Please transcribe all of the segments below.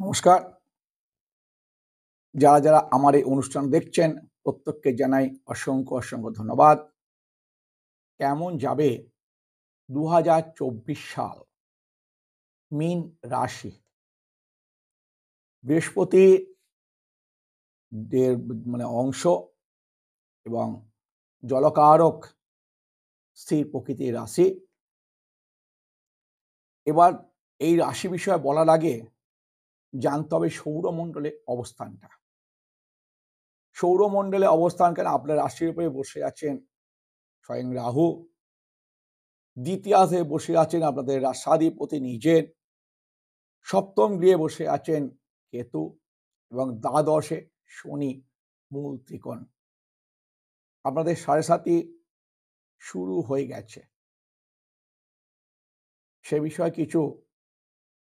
নমস্কার। যারা, যারা আমার এই অনুষ্ঠান দেখছেন প্রত্যেককে জানাই অসংখ্য ধন্যবাদ। কেমন যাবে ২০২৪ সাল? মীন রাশি। বৃহস্পতি দের মানে অংশ এবং জলকারক স্থির প্রকৃতির রাশি। এবার এই রাশি বিষয়ে বলার আগে জানতে হবে সৌরমণ্ডলের অবস্থানটা। সৌরমণ্ডলে অবস্থান কেন আপনার রাশির উপরে বসে আছেন স্বয়ং রাহু। দ্বিতীয়ার্ধে বসে আছেন আপনাদের রাশাধিপতি নিজের। সপ্তম গৃহে বসে আছেন কেতু এবং দ্বাদশে শনি মূল ত্রিকোণ। আপনাদের সাড়ে সাতি শুরু হয়ে গেছে। সে বিষয়ে কিছু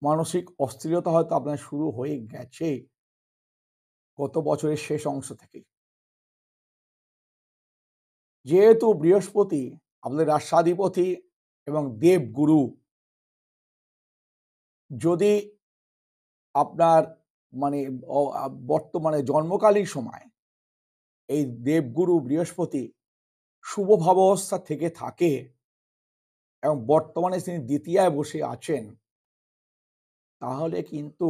মানসিক অস্থিরতা হয়তো আপনার শুরু হয়ে গেছে গত বছরের শেষ অংশ থেকেই। যেহেতু বৃহস্পতি আপনাদের রাষ্ট্রাধিপতি এবং দেবগুরু, যদি আপনার মানে বর্তমানে জন্মকালীন সময় এই দেবগুরু বৃহস্পতি শুভ ভাবাবস্থা থেকে থাকে এবং বর্তমানে তিনি দ্বিতীয়ায় বসে আছেন, তাহলে কিন্তু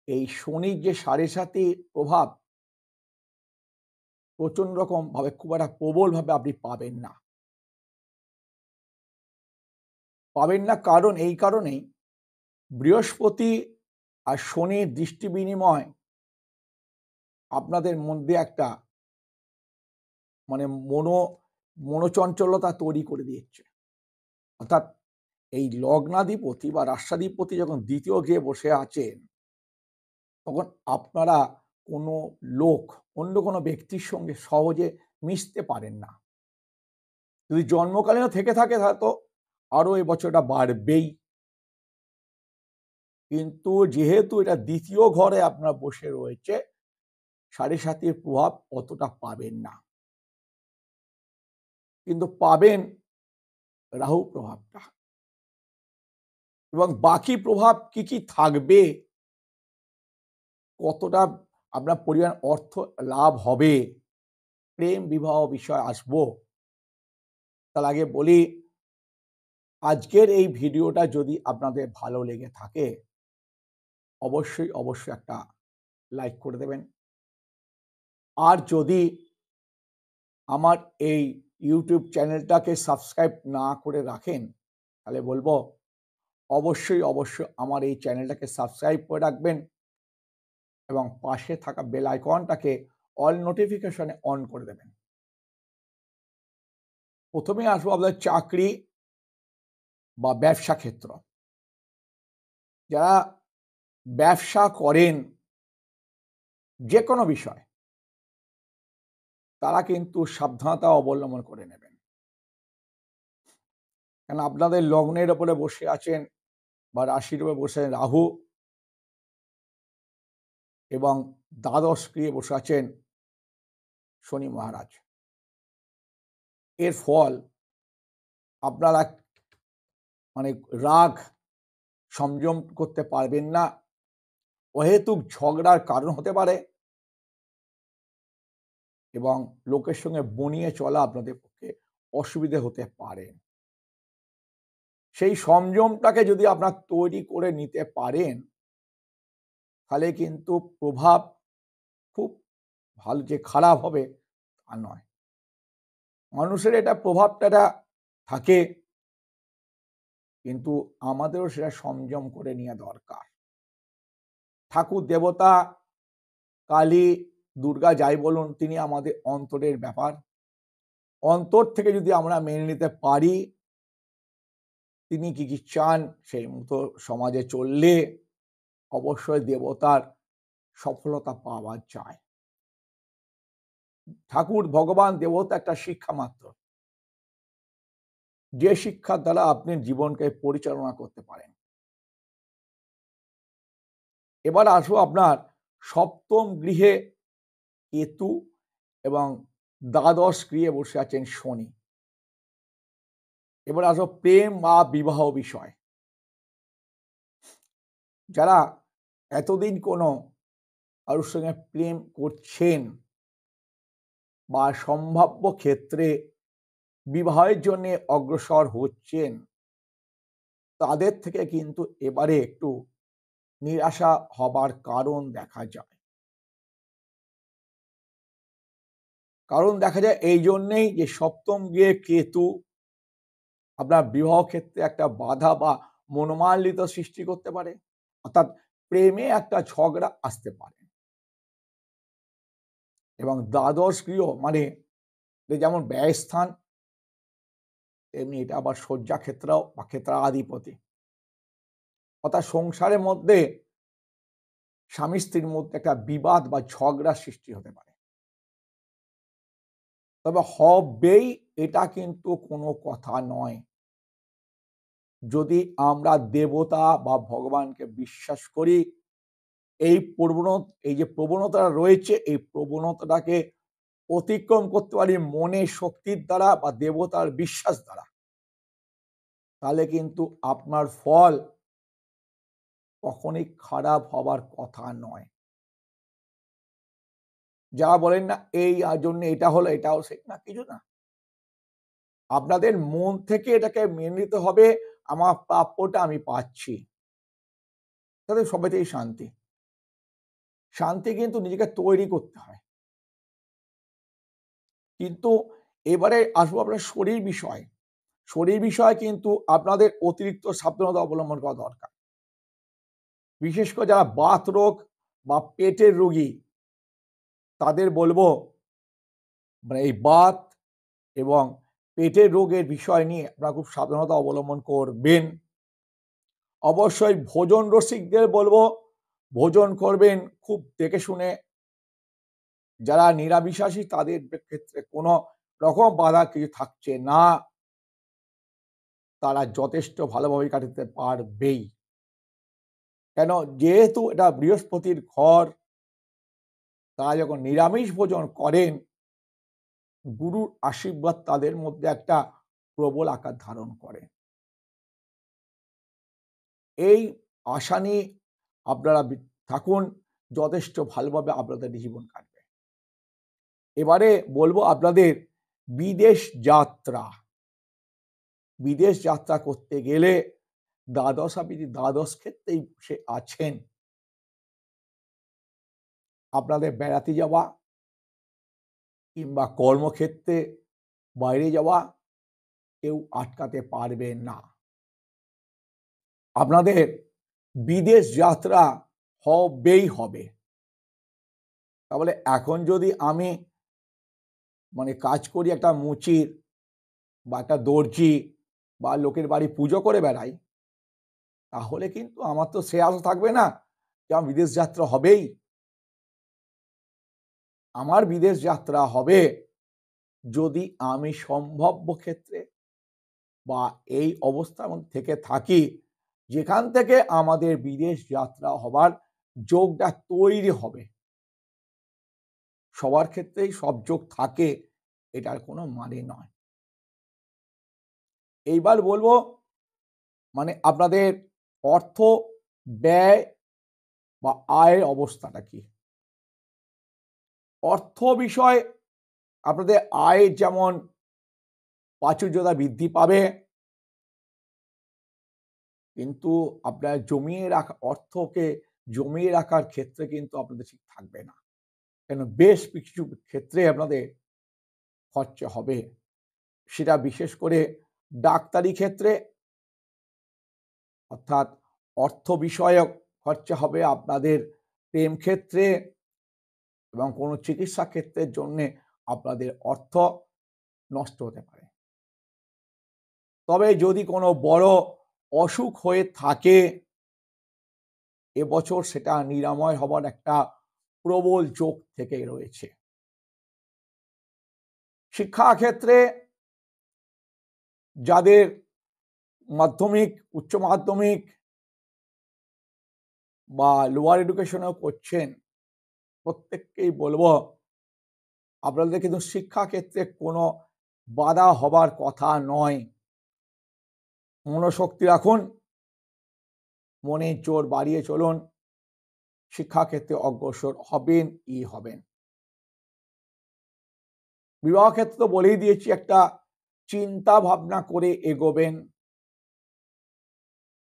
এই শনির যে সাড়ে সাতি প্রভাব প্রচন্ড রকম ভাবে খুব একটা প্রবল ভাবে আপনি পাবেন না। কারণ এই কারণেই বৃহস্পতি আর শনির দৃষ্টি বিনিময় আপনাদের মধ্যে একটা মানে মনোচঞ্চলতা তৈরি করে দিচ্ছে। অর্থাৎ এই লগ্নাধিপতি বা রাষ্ট্রাধিপতি যখন দ্বিতীয় গৃহে বসে আছেন, তখন আপনারা কোনো লোক, অন্য কোনো ব্যক্তির সঙ্গে সহজে মিশতে পারেন না। যদি জন্মকালীনও থেকে থাকে তাহলে তো আরো এই বছরটা বাড়বেই। কিন্তু যেহেতু এটা দ্বিতীয় ঘরে আপনার বসে রয়েছে, সাড়ে সাতির প্রভাব অতটা পাবেন না, কিন্তু পাবেন রাহু প্রভাবটা। এবং বাকি প্রভাব কি কি থাকবে, কতটা আপনার পরিমাণ অর্থ লাভ হবে, প্রেম বিবাহ বিষয় আসবো। তার আগে বলি, আজকের এই ভিডিওটা যদি আপনাদের ভালো লেগে থাকে অবশ্যই একটা লাইক করে দেবেন। আর যদি আমার এই ইউটিউব চ্যানেলটাকে সাবস্ক্রাইব না করে রাখেন, তাহলে বলবো অবশ্যই আমার এই চ্যানেলটাকে সাবস্ক্রাইব করে রাখবেন এবং পাশে থাকা বেল আইকনটাকে অল নোটিফিকেশনে অন করে দেবেন। প্রথমেই আসবো আপনাদের চাকরি বা ব্যবসা ক্ষেত্র। যারা ব্যবসা করেন যে কোনো বিষয়, তারা কিন্তু সাবধানতা অবলম্বন করে নেবেন। কেন আপনাদের লগ্নের ওপরে বসে আছেন বা রাশির উপরে বসে আছেন রাহু এবং দ্বাদশ গৃহে বসে আছেন শনি মহারাজ। এর ফল আপনারা মানে রাগ সংযম করতে পারবেন না, অহেতুক ঝগড়ার কারণ হতে পারে এবং লোকের সঙ্গে বনিয়ে চলা আপনাদের পক্ষে অসুবিধে হতে পারে। সেই সংযমটাকে যদি আপনার তৈরি করে নিতে পারেন, তাহলে কিন্তু প্রভাব খুব ভালো যে খারাপ হবে তা নয়। মানুষের এটা প্রভাবটা থাকে, কিন্তু আমাদেরও সেটা সংযম করে নেওয়া দরকার। ঠাকুর দেবতা কালী, দুর্গা যাই বলুন, তিনি আমাদের অন্তরের ব্যাপার। অন্তর থেকে যদি আমরা মেনে নিতে পারি তিনি কি কি চান, সেই মতো সমাজে চললে অবশ্যই দেবতার সফলতা পাওয়া যায়। ঠাকুর, ভগবান, দেবতা একটা শিক্ষা মাত্র, যে শিক্ষার দ্বারা আপনি জীবনকে পরিচালনা করতে পারেন। এবার আসবো আপনার সপ্তম গৃহে কেতু এবং দ্বাদশ গৃহে বসে আছেন শনি। এবার আসবো প্রেম বা বিবাহ বিষয়। যারা এতদিন কোনো কারোর সঙ্গে প্রেম করছেন বা সম্ভাব্য ক্ষেত্রে বিবাহের জন্য অগ্রসর হচ্ছেন, তাদের থেকে কিন্তু এবারে একটু নিরাশা হবার কারণ দেখা যায়। কারণ দেখা যায় এই জন্যেই যে সপ্তম গৃহে কেতু আপনার বিবাহ ক্ষেত্রে একটা বাধা বা মনোমালিন্য সৃষ্টি করতে পারে, অর্থাৎ প্রেমে একটা ঝগড়া আসতে পারে। এবং দ্বাদশ গৃহ মানে যেমন ব্যয়স্থান, তেমনি এটা আবার শয্যা ক্ষেত্র বা ক্ষেত্রাধিপতি, অর্থাৎ সংসারের মধ্যে স্বামী স্ত্রীর মধ্যে একটা বিবাদ বা ঝগড়া সৃষ্টি হতে পারে। তবে হবেই এটা কিন্তু কোনো কথা নয়। যদি আমরা দেবতা বা ভগবানকে বিশ্বাস করি, এই যে প্রবণতা রয়েছে, এই প্রবণতাটাকে অতিক্রম করতে পারি মনের শক্তির দ্বারা বা দেবতার বিশ্বাস দ্বারা, তাহলে কিন্তু আপনার ফল কখনোই খারাপ হবার কথা নয়। যারা বলেন না এই জন্য এটা হলো, এটাও সে না, কিছু না। আপনাদের মন থেকে এটাকে মেনে নিতে হবে, আমার প্রাপ্যটা আমি পাচ্ছি। তাহলে সবেতেই শান্তি। শান্তি কিন্তু নিজেকে তৈরি করতে হয়। কিন্তু এবারে আসবো আপনার শরীর বিষয়। শরীর বিষয়ে কিন্তু আপনাদের অতিরিক্ত সাবধানতা অবলম্বন করা দরকার। বিশেষ করে যারা বাত রোগ বা পেটের রোগী, তাদের বলবো মানে এই বাত এবং পেটের রোগের বিষয় নিয়ে আপনারা খুব সাবধানতা অবলম্বন করবেন। অবশ্যই ভোজন রসিকদের বলবো, ভোজন করবেন খুব দেখে শুনে। যারা নিরামিষাশী তাদের ক্ষেত্রে কোনো রকম বাধা কিছু থাকছে না, তারা যথেষ্ট ভালোভাবে কাটাতে পারবেই। কেন, যেহেতু এটা বৃহস্পতির ঘর, তারা যখন নিরামিষ ভোজন করেন, গুরুর আশীর্বাদ তাদের মধ্যে একটা প্রবল আকার ধারণ করে। এই আশা নিয়ে আপনারা থাকুন, যথেষ্ট ভালোভাবে আপনাদের জীবন কাটবে। এবারে বলবো আপনাদের বিদেশ যাত্রা। বিদেশ যাত্রা করতে গেলে দ্বাদশ ক্ষেত্রেই বসে আছেন। আপনাদের বেড়াতে যাওয়া কিংবা কর্মক্ষেত্রে বাইরে যাওয়া কেউ আটকাতে পারবে না। আপনাদের বিদেশ যাত্রা হবেই হবে। তাহলে এখন যদি আমি মানে কাজ করি একটা মুচির বা একটা দর্জি বা লোকের বাড়ি পুজো করে বেড়াই, তাহলে কিন্তু আমার তো সে আশা থাকবে না যে আমার বিদেশ যাত্রা হবেই। আমার বিদেশ যাত্রা হবে যদি আমি সম্ভাব্য ক্ষেত্রে বা এই অবস্থার মধ্যে থেকে থাকি, যেখান থেকে আমাদের বিদেশ যাত্রা হবার যোগটা তৈরি হবে। সবার ক্ষেত্রেই সব যোগ থাকে, এটার কোনো মানে নয়। এইবার বলবো মানে আপনাদের অর্থ ব্যয় বা আয়ের অবস্থাটা কি। অর্থ বিষয় আপনাদের আয় যেমন প্রাচুর্যতা বৃদ্ধি পাবে, কিন্তু আপনার জমিয়ে রাখা অর্থকে জমিয়ে রাখার ক্ষেত্রে কিন্তু আপনাদের ঠিক থাকবে না। কেন, বেশ কিছু ক্ষেত্রে আপনাদের খরচা হবে। সেটা বিশেষ করে ডাক্তারি ক্ষেত্রে, অর্থাৎ অর্থ বিষয়ক খরচা হবে আপনাদের, প্রেম ক্ষেত্রে এবং কোনো চিকিৎসা ক্ষেত্রের জন্যে আপনাদের অর্থ নষ্ট হতে পারে। তবে যদি কোনো বড় অসুখ হয়ে থাকে, এবছর সেটা নিরাময় হবার একটা প্রবল যোগ থেকে রয়েছে। শিক্ষা ক্ষেত্রে যাদের মাধ্যমিক, উচ্চ মাধ্যমিক বা লোয়ার এডুকেশনেও করছেন, প্রত্যেককেই বলবো আপনাদের কিন্তু শিক্ষা ক্ষেত্রে কোনো বাধা হবার কথা নয়। মনোশক্তি রাখুন, মনের জোর বাড়িয়ে চলুন, শিক্ষাক্ষেত্রে অগ্রসর হবেন। বিবাহ ক্ষেত্রে তো বলেই দিয়েছি, একটা চিন্তা ভাবনা করে এগোবেন,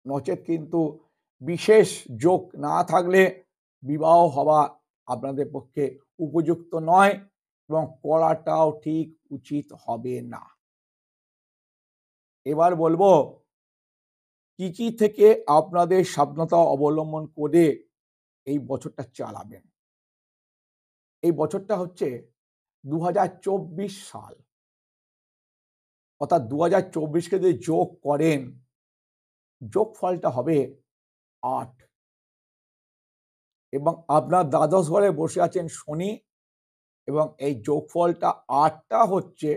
নচেৎ কিন্তু বিশেষ যোগ না থাকলে বিবাহ হওয়া আপনাদের পক্ষে উপযুক্ত নয় এবং করাটাও ঠিক উচিত হবে না। এবার বলবো কি থেকে আপনাদের সাবধানতা অবলম্বন করে এই বছরটা চালাবেন। এই বছরটা হচ্ছে 2024 সাল, অর্থাৎ 2024কে যদি যোগ করেন, যোগফলটা হবে 8 এবং আপনার দ্বাদশ ঘরে বসে আছেন শনি এবং এই যোগফলটা 8টা হচ্ছে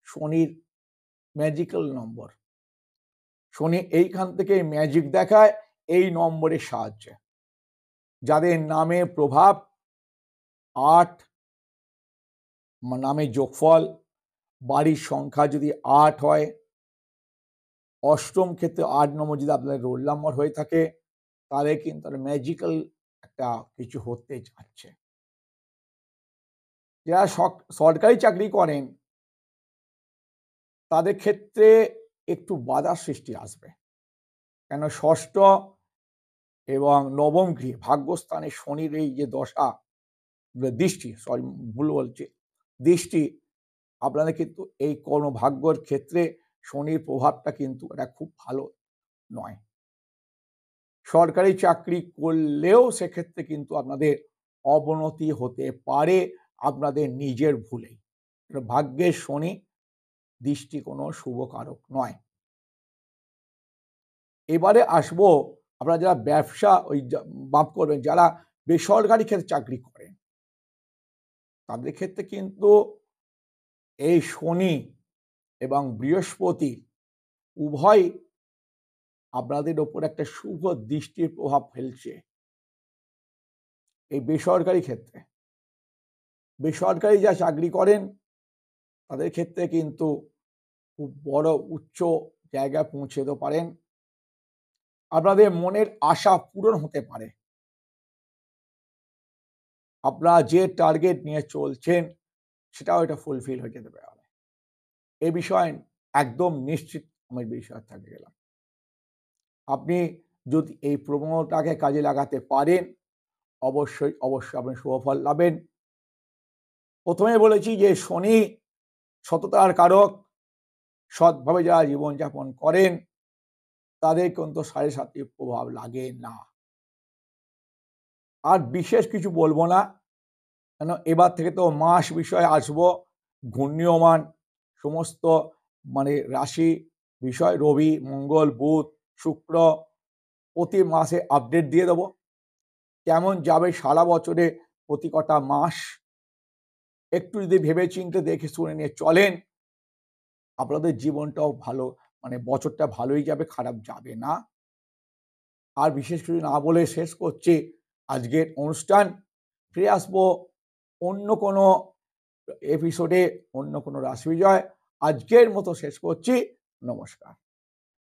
শনির ম্যাজিক্যাল নম্বর। শনি এইখান থেকে ম্যাজিক দেখায় এই নম্বরের সাহায্যে। যাদের নামে প্রভাব 8, নামে যোগফল, বাড়ির সংখ্যা যদি 8 হয়, অষ্টম ক্ষেত্রে 8 নম্বর যদি আপনাদের রোল নাম্বার হয়ে থাকে, তাহলে কিন্তু ম্যাজিক্যাল একটা কিছু হতে যাচ্ছে। যারা সরকারি চাকরি করেন তাদের ক্ষেত্রে একটু বাধার সৃষ্টি আসবে, কেন ষষ্ঠ এবং নবম গৃহে ভাগ্যস্থানে শনির এই যে দশা, দৃষ্টি, সরি ভুল বলছি, দৃষ্টি আপনাদের কিন্তু এই কোনো ভাগ্যর ক্ষেত্রে শনির প্রভাবটা কিন্তু এটা খুব ভালো নয়। সরকারি চাকরি করলেও সেক্ষেত্রে কিন্তু আপনাদের অবনতি হতে পারে আপনাদের নিজের ভুলেই। ভাগ্যের শনি দৃষ্টি কোনো শুভকারক নয়। এবারে আসবো আপনারা যারা ব্যবসা মাফ করবেন, যারা বেসরকারি ক্ষেত্রে চাকরি করেন তাদের ক্ষেত্রে কিন্তু এই শনি এবং বৃহস্পতি উভয় আপনাদের ওপর একটা শুভ দৃষ্টির প্রভাব ফেলছে। এই বেসরকারি ক্ষেত্রে, বেসরকারি যা চাকরি করেন তাদের ক্ষেত্রে কিন্তু খুব বড় উচ্চ জায়গায় পৌঁছে যেতে পারেন। আপনাদের মনের আশা পূরণ হতে পারে। আপনারা যে টার্গেট নিয়ে চলছেন সেটাও এটা ফুলফিল হয়ে যেতে পারে। এ বিষয়ে একদম নিশ্চিত আমি বিষয় থেকে গেলাম। আপনি যদি এই প্রবণতাকে কাজে লাগাতে পারেন, অবশ্যই আপনি শুভফল লাভেন। প্রথমে বলেছি যে শনি সততার কারক, সৎভাবে যারা জীবনযাপন করেন তাদের কিন্তু 7.5 প্রভাব লাগে না। আর বিশেষ কিছু বলবো না, কেন এবার থেকে তো মাস বিষয়ে আসবো, ঘূর্ণীয়মান সমস্ত রাশি বিষয়, রবি, মঙ্গল, বুধ, শুক্র প্রতি মাসে আপডেট দিয়ে দেবো। কেমন যাবে সারা বছরে প্রতি কটা মাস, একটু যদি ভেবে চিন্তে দেখে শুনে নিয়ে চলেন, আপনাদের জীবনটাও ভালো, বছরটা ভালোই যাবে, খারাপ যাবে না। আর বিশেষ কিছু না বলে শেষ করছি আজকের অনুষ্ঠান। ফিরে আসবো অন্য কোনো এপিসোডে, অন্য কোনো রাশি বিজয়। আজকের মতো শেষ করছি। নমস্কার।